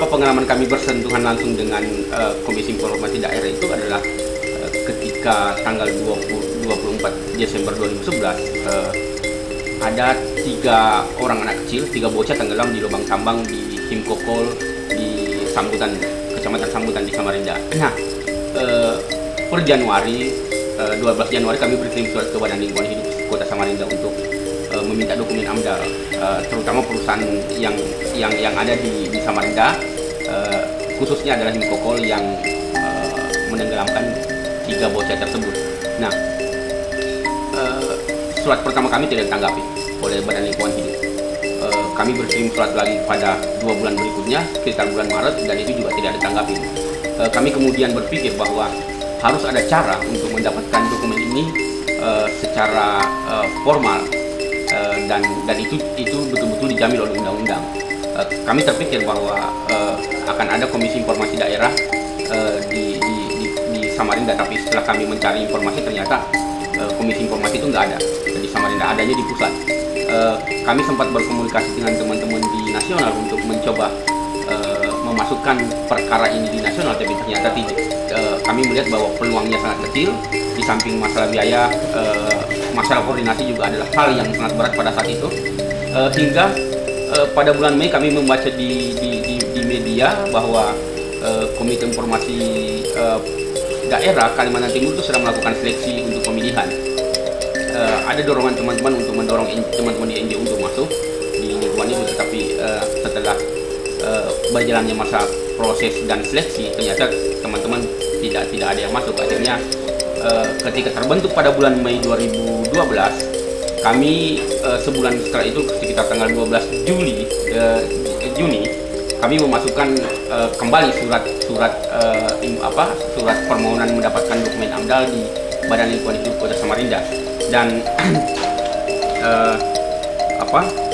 pengalaman kami bersentuhan langsung dengan Komisi Informasi Daerah itu adalah ketika tanggal 24 Desember 2011 ada 3 orang anak kecil, 3 bocah tenggelam di lubang tambang di Himkokol di Sambutan, Kecamatan Sambutan di Samarinda. Nah, per Januari, 12 Januari kami berkirim surat ke Badan Lingkungan Hidup Kota Samarinda untuk meminta dokumen AMDAL, terutama perusahaan yang ada di Samarinda, khususnya adalah Himkokol yang menenggelamkan 3 bocah tersebut. Nah, surat pertama kami tidak ditanggapi oleh Badan Lingkungan Hidup. Kami berkirim surat lagi pada 2 bulan berikutnya, sekitar bulan Maret, dan itu juga tidak ditanggapi. Kami kemudian berpikir bahwa harus ada cara untuk mendapatkan dokumen ini secara formal, dan itu betul-betul dijamin oleh undang-undang. Kami terpikir bahwa akan ada Komisi Informasi Daerah di Samarinda, tapi setelah kami mencari informasi ternyata Komisi Informasi itu nggak ada di Samarinda, adanya di pusat. Kami sempat berkomunikasi dengan teman-teman di nasional untuk mencoba memasukkan perkara ini di nasional, tapi ternyata tidak. Kami melihat bahwa peluangnya sangat kecil. Di samping masalah biaya, masalah koordinasi juga adalah hal yang sangat berat pada saat itu. Hingga pada bulan Mei kami membaca di media bahwa Komite Informasi Daerah Kalimantan Timur itu sedang melakukan seleksi untuk pemilihan. Ada dorongan teman-teman untuk mendorong teman-teman di NGO untuk masuk di lingkungan itu, tetapi setelah berjalannya masa proses dan seleksi, ternyata teman-teman tidak ada yang masuk. Akhirnya ketika terbentuk pada bulan Mei 2012, kami sebulan setelah itu, sekitar tanggal 12 Juni, kami memasukkan kembali surat permohonan mendapatkan dokumen AMDAL di Badan Lingkungan Hidup Kota Samarinda. Dan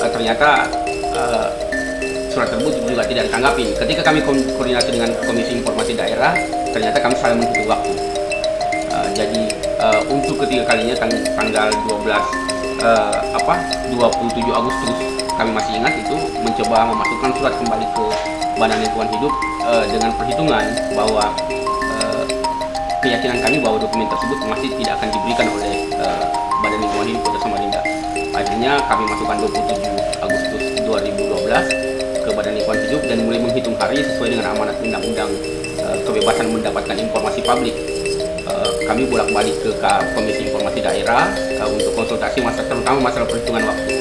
ternyata surat tersebut juga tidak ditanggapi. Ketika kami koordinasi dengan Komisi Informasi Daerah, ternyata kami saling menghitung waktu. Jadi untuk ketiga kalinya tanggal 27 Agustus, kami masih ingat itu, mencoba memasukkan surat kembali ke Badan Lingkungan Hidup dengan perhitungan bahwa keyakinan kami bahwa dokumen tersebut masih tidak akan diberikan oleh Badan Lingkungan Hidup Kota Samarinda. Akhirnya kami masukkan 27 Agustus 2012 ke Badan Lingkungan Hidup dan mulai menghitung hari sesuai dengan amanat Undang-Undang Kebebasan Mendapatkan Informasi Publik. Kami bolak-balik ke Komisi Informasi Daerah untuk konsultasi terutama masalah perhitungan waktu.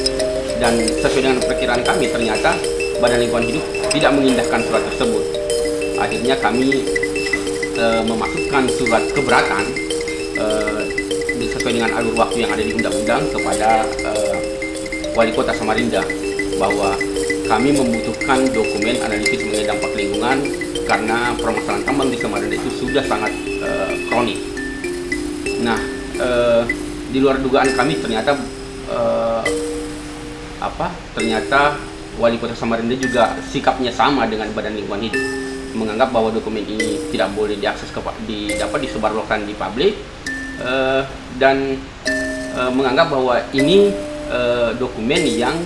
Dan sesuai dengan perkiraan kami, ternyata Badan Lingkungan Hidup tidak mengindahkan surat tersebut. Akhirnya kami memasukkan surat keberatan sesuai dengan alur waktu yang ada di undang-undang kepada Wali Kota Samarinda, bahwa kami membutuhkan dokumen analisis mengenai dampak lingkungan karena permasalahan tambang di Samarinda itu sudah sangat kronik. Nah, di luar dugaan kami, ternyata Wali Kota Samarinda juga sikapnya sama dengan Badan Lingkungan Hidup, menganggap bahwa dokumen ini tidak boleh diakses dapat disebarluaskan di publik, dan menganggap bahwa ini dokumen yang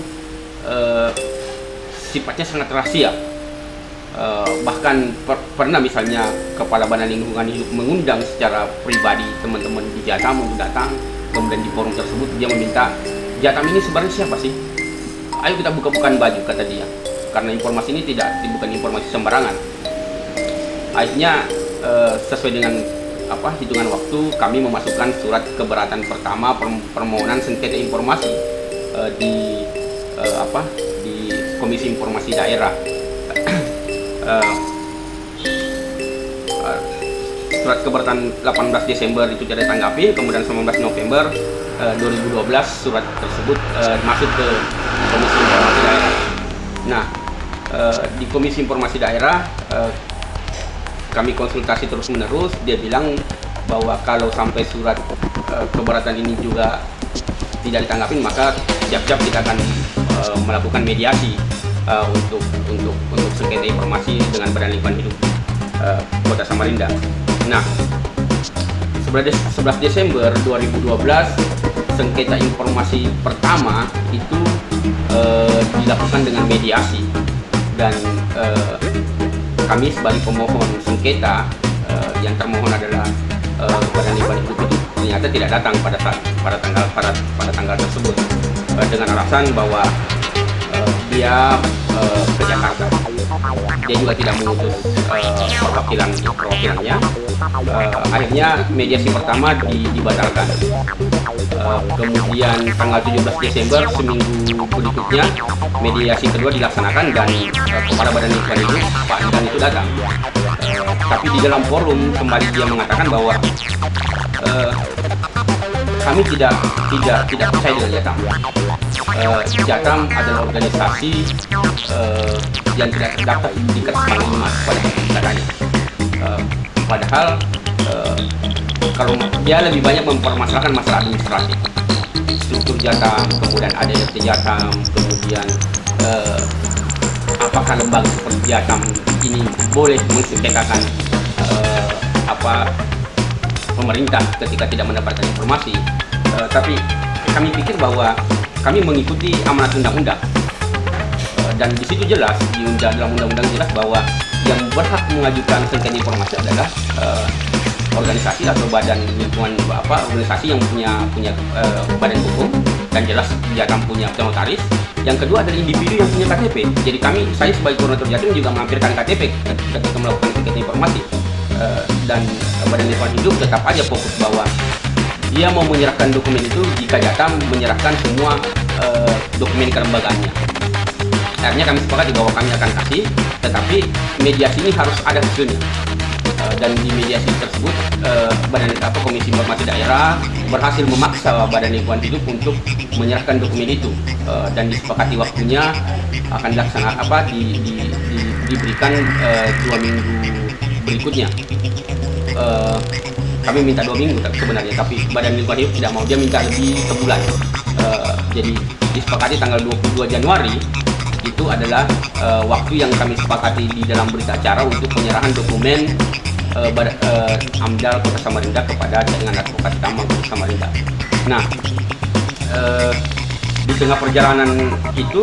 sifatnya sangat rahasia. Bahkan pernah misalnya Kepala Badan Lingkungan Hidup mengundang secara pribadi teman-teman di Jatam untuk datang, kemudian di forum tersebut dia meminta, Jatam ini sebenarnya siapa sih? Ayo kita buka-bukaan baju, kata dia, karena informasi ini bukan informasi sembarangan. Akhirnya sesuai dengan hitungan waktu, kami memasukkan surat keberatan pertama permohonan sengketa informasi di Komisi Informasi Daerah. Surat keberatan 18 Desember itu tidak ditanggapi, kemudian 19 November 2012 surat tersebut masuk ke Komisi Informasi Daerah. Nah, di Komisi Informasi Daerah kami konsultasi terus-menerus. Dia bilang bahwa kalau sampai surat keberatan ini juga tidak ditanggapi, maka siap-siap kita akan melakukan mediasi untuk sengketa informasi dengan Badan Lingkungan Hidup Kota Samarinda. Nah, 11 Desember 2012 sengketa informasi pertama itu dilakukan dengan mediasi, dan kami sebagai pemohon sengketa, yang termohon adalah Badan Lingkungan Hidup itu ternyata tidak datang pada tanggal tersebut, dengan alasan bahwa dia ke Jakarta. Dia juga tidak mengutus perwakilannya. Akhirnya mediasi pertama dibatalkan. Kemudian tanggal 17 Desember, seminggu berikutnya, mediasi kedua dilaksanakan dan Kepala Badan Lingkungan Hidup Pak Andan itu datang. Tapi di dalam forum kembali dia mengatakan bahwa kami tidak percaya dengan Jatam. Jatam adalah organisasi yang tidak terdaftar di Kertas Maklumat pada katanya. Padahal kalau dia lebih banyak mempermasalahkan masalah administratif, struktur Jatam, kemudian ADRT Jatam, kemudian apakah lembaga seperti Jatam ini boleh mensengketakan pemerintah ketika tidak mendapatkan informasi. Tapi kami pikir bahwa kami mengikuti amanat undang-undang, dan di situ jelas dalam undang-undang jelas bahwa yang berhak mengajukan sengketa informasi adalah organisasi atau badan lingkungan, organisasi yang punya badan hukum, dan jelas Jatam punya notaris. Yang kedua adalah individu yang punya KTP. Jadi saya sebagai koordinator Jatim juga melampirkan KTP ketika melakukan sengketa informasi, dan Badan Lingkungan Hidup tetap aja fokus bahwa dia mau menyerahkan dokumen itu jika Jatam menyerahkan semua dokumen kelembagaannya. Akhirnya kami sepakati bahwa kami akan kasih, tetapi mediasi ini harus ada hasilnya. Dan di mediasi tersebut Komisi Informasi Daerah berhasil memaksa Badan Lingkungan Hidup untuk menyerahkan dokumen itu, dan disepakati waktunya akan dilaksanakan diberikan 2 minggu berikutnya. Kami minta 2 minggu sebenarnya, tapi Badan Lingkungan Hidup tidak mau, dia minta lebih sebulan. Jadi disepakati tanggal 22 Januari itu adalah waktu yang kami sepakati di dalam berita acara untuk penyerahan dokumen AMDAL Kota Samarinda kepada jaringan advokasi tambang Kota Samarinda. Nah, di tengah perjalanan itu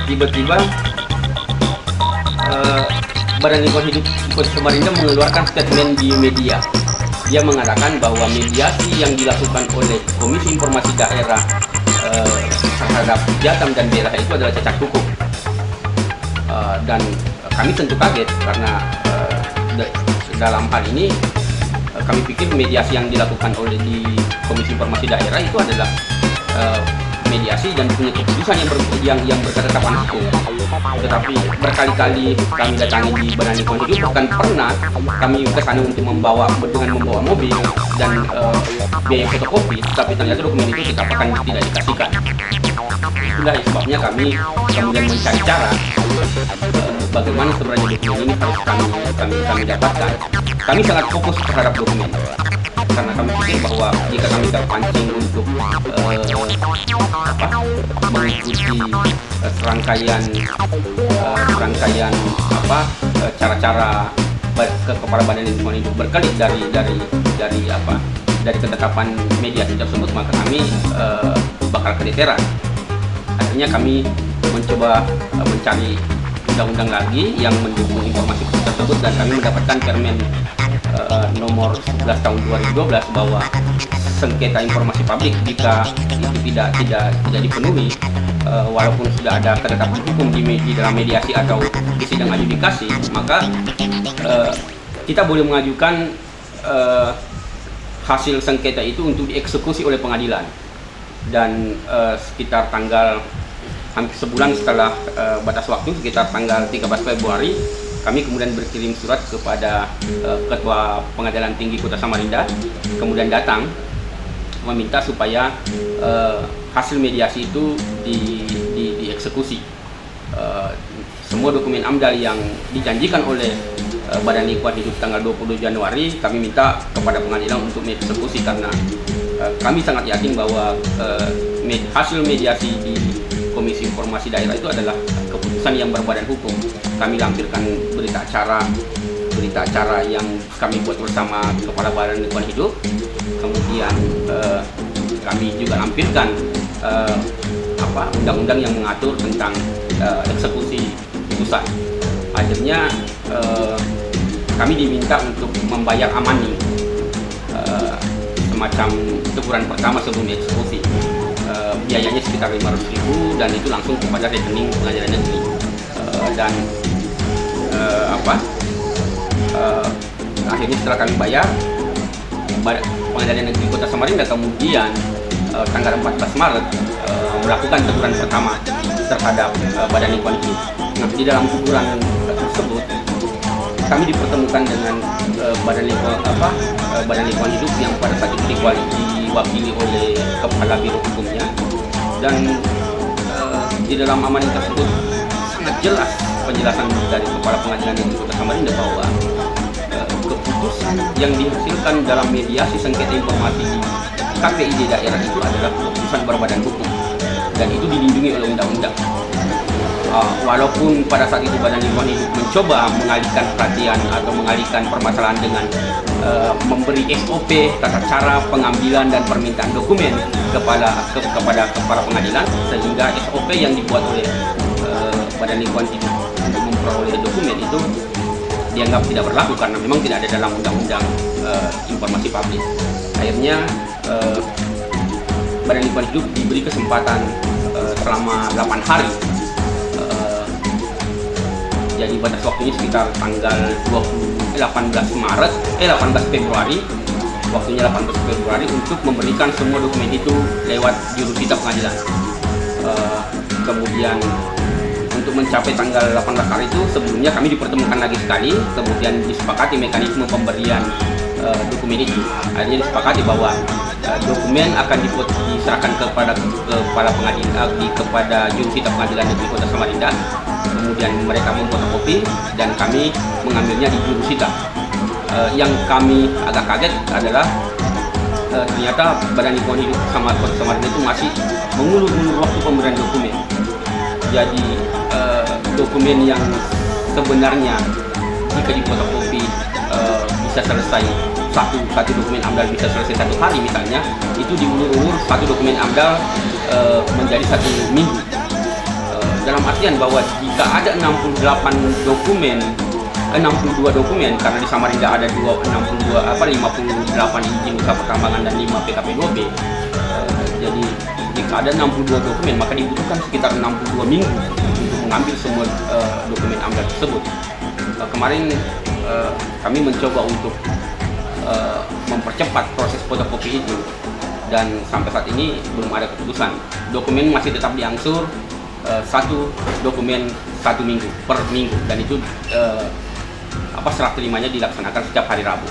tiba-tiba Badan Lingkungan Hidup Kota Samarinda mengeluarkan statement di media. Dia mengatakan bahwa mediasi yang dilakukan oleh Komisi Informasi Daerah terhadap Jatam dan daerah itu adalah cacat hukum. Dan kami tentu kaget karena dalam hal ini kami pikir mediasi yang dilakukan oleh di Komisi Informasi Daerah itu adalah mediasi dan punya keputusan yang berketetapan hukum. Tetapi berkali-kali kami datangi di Badan Lingkungan Hidup, bahkan pernah kami ke sana untuk membawa mobil dan biaya fotokopi, tapi ternyata dokumen itu tetap akan tidak dikasihkan. Itulah sebabnya kami kemudian mencari cara bagaimana sebenarnya dokumen ini harus kami dapatkan. Kami sangat fokus terhadap dokumen karena kami pikir bahwa jika kami terpancing untuk mengikuti serangkaian cara-cara Kepala Badan Lingkungan Hidup berkelit dari ketetapan mediasi tersebut, maka kami bakal keteteran. Akhirnya kami mencoba mencari undang-undang lagi yang mendukung informasi tersebut, dan kami mendapatkan Permen nomor 11 tahun 2012 bahwa sengketa informasi publik jika itu tidak dipenuhi, walaupun sudah ada ketetapan hukum di dalam mediasi atau di sidang adjudikasi, maka kita boleh mengajukan hasil sengketa itu untuk dieksekusi oleh pengadilan. Dan sekitar tanggal hampir sebulan setelah batas waktu, sekitar tanggal 13 Februari, kami kemudian berkirim surat kepada Ketua Pengadilan Tinggi Kota Samarinda, kemudian datang meminta supaya hasil mediasi itu dieksekusi. Semua dokumen AMDAL yang dijanjikan oleh Badan Lingkungan Hidup tanggal 20 Januari kami minta kepada pengadilan untuk dieksekusi, karena kami sangat yakin bahwa hasil mediasi di Komisi Informasi Daerah itu adalah keputusan yang berbadan hukum. Kami lampirkan berita acara yang kami buat bersama Kepala Badan Lingkungan Hidup. Kemudian kami juga lampirkan undang-undang yang mengatur tentang eksekusi putusan. Akhirnya kami diminta untuk membayar amani, semacam teguran pertama sebelum eksekusi. Biayanya sekitar 500.000 dan itu langsung kepada rekening pengadilan negeri. Akhirnya setelah kami bayar, pengadilan negeri Kota Samarinda kemudian tanggal 14 Maret melakukan teguran pertama terhadap Badan Lingkungan Hidup. Nah, di dalam teguran tersebut kami dipertemukan dengan Badan Lingkungan Hidup yang pada saat itu diwakili oleh Kepala Biro Hukumnya, dan di dalam amani tersebut sangat jelas penjelasan dari Kepala Pengadilan Negeri Kota Samarinda bahwa keputusan yang dihasilkan dalam mediasi sengketa informasi di KPID daerah itu adalah keputusan berbadan hukum dan itu dilindungi oleh undang-undang. Walaupun pada saat itu Badan Lingkungan Hidup mencoba mengalihkan perhatian atau mengalihkan permasalahan dengan memberi SOP tata cara pengambilan dan permintaan dokumen kepada kepala pengadilan, sehingga SOP yang dibuat oleh Badan Lingkungan Hidup untuk memperoleh dokumen itu dianggap tidak berlaku karena memang tidak ada dalam undang-undang informasi publik. Akhirnya Badan Lingkungan Hidup diberi kesempatan selama 8 hari. Jadi batas waktunya sekitar tanggal 18 Februari, waktunya 18 Februari untuk memberikan semua dokumen itu lewat jurusita pengadilan. Kemudian untuk mencapai tanggal 18 hari itu sebelumnya kami dipertemukan lagi sekali, kemudian disepakati mekanisme pemberian dokumen itu. Akhirnya disepakati bahwa dokumen akan diserahkan kepada kepala pengadilan, kepada jurusita pengadilan negeri Kota Samarinda. Kemudian mereka memfotokopi dan kami mengambilnya di jurusita. Yang kami agak kaget adalah ternyata Badan Lingkungan Hidup Kota Samarinda itu masih mengulur-ulur waktu pemberian dokumen. Jadi dokumen yang sebenarnya jika difotokopi bisa selesai satu dokumen AMDAL bisa selesai 1 hari misalnya, itu diulur-ulur satu dokumen AMDAL menjadi 1 minggu. Dalam artian bahwa jika ada 62 dokumen, karena di Samarinda ada 58 izin usaha pertambangan dan 5 PKP 2B, jadi jika ada 62 dokumen maka dibutuhkan sekitar 62 minggu untuk mengambil semua dokumen AMDAL tersebut. Kemarin kami mencoba untuk mempercepat proses fotokopi itu dan sampai saat ini belum ada keputusan. Dokumen masih tetap diangsur satu dokumen 1 minggu per minggu, dan itu serah terimanya dilaksanakan setiap hari Rabu.